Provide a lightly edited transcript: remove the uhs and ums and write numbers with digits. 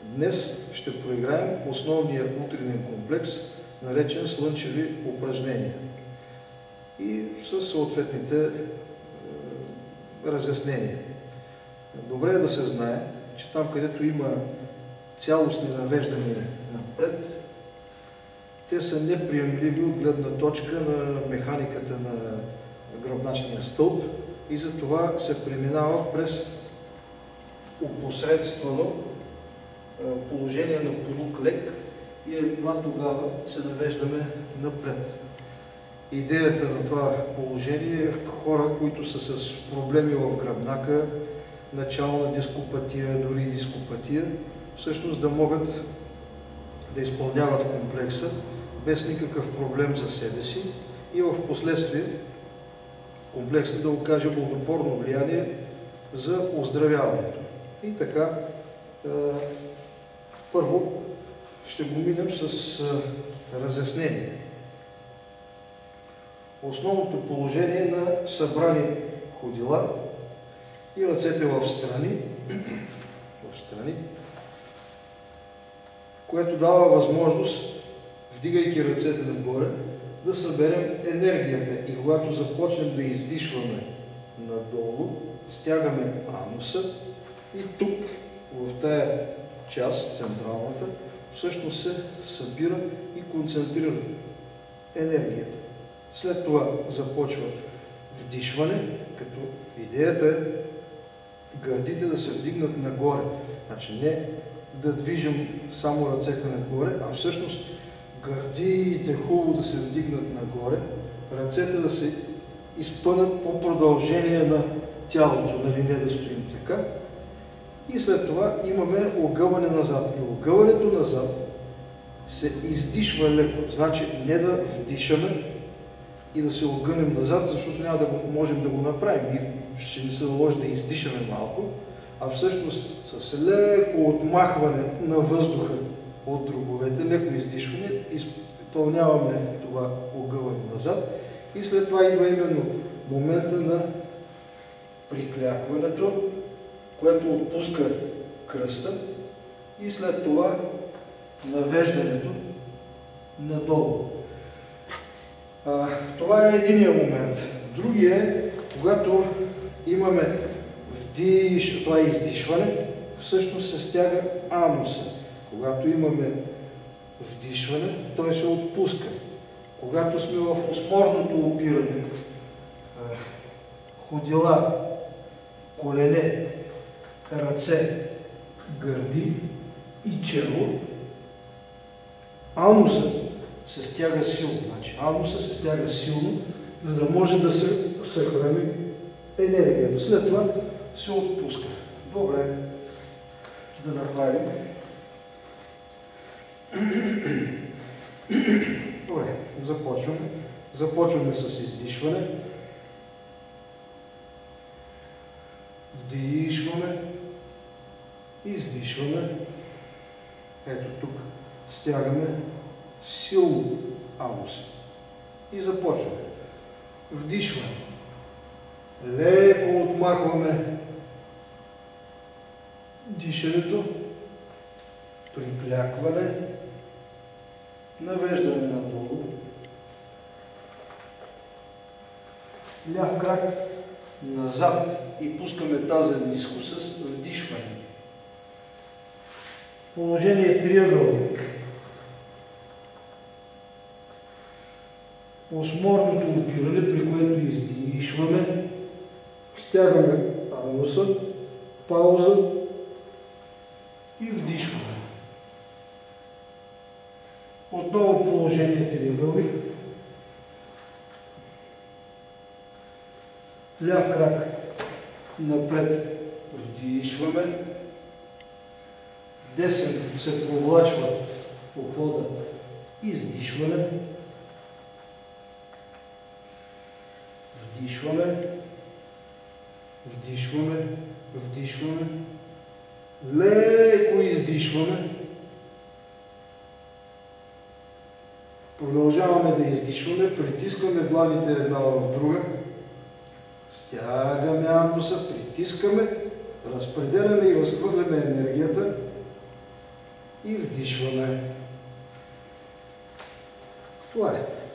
Днес ще проиграем основния утренен комплекс, наречен слънчеви упражнения и с съответните разяснения. Добре е да се знае, че там, където има цялостни навеждания напред, те са неприемливи от гледна точка на механиката на гръбначния стълб и затова се преминава през опосредствено положение на полуклек и едва тогава се навеждаме напред. Идеята на това положение е хора, които са с проблеми в гръбнака, начална дископатия, дори дископатия, всъщност да могат да изпълняват комплекса без никакъв проблем за себе си и в последствие комплексът да окаже благотворно влияние за оздравяването. И така, първо ще го минем с разяснение. Основното положение на събрани ходила и ръцете в страни, което дава възможност, вдигайки ръцете нагоре, да съберем енергията и когато започнем да издишваме надолу, стягаме ануса и тук, в тая част, централната, всъщност се събира и концентрира енергията. След това започва вдишване, като идеята е гърдите да се вдигнат нагоре. Значи не да движим само ръцете нагоре, а всъщност гърдите хубаво да се вдигнат нагоре, ръцете да се изпънат по продължение на тялото, нали, не да стоим така. И след това имаме огъване назад. И огъването назад се издишва леко. Значи не да вдишаме и да се огънем назад, защото няма да можем да го направим. И ще ни се наложи да издишаме малко, а всъщност с леко отмахване на въздуха от дробовете, леко издишване, изпълняваме това огъване назад и след това идва именно момента на приклякването, което отпуска кръста и след това навеждането надолу. Това е единия момент. Другия е, когато имаме това издишване, всъщност се стяга ануса. Когато имаме вдишване, той се отпуска. Когато сме в осморното опиране, ходила, колене, ръце, гърди и чело, ануса се стяга силно. Значи, ануса се стяга силно, за да може да се съхрани енергията. След това се отпуска. Добре, да направим. Добре, започваме. Започваме с издишване. Вдишваме. Издишваме. Ето тук стягаме силно ануса. И започваме. Вдишваме. Леко отмахваме дишането, приклякване, навеждане надолу, ляв крак назад и пускаме таза ниско с вдишване. Положение триъгълник. Осморното опиране, при което издишваме, стягаме ануса, пауза и вдишваме. Отново положение триъгълник. Ляв крак напред вдишваме. Десен се провлачва по пода, издишване. Вдишваме. Вдишваме. Вдишваме. Леко издишваме. Продължаваме да издишваме, притискаме дланите една в друга, стягаме ануса, притискаме, разпределяме и разхвърляме енергията и вдишваме. Това е.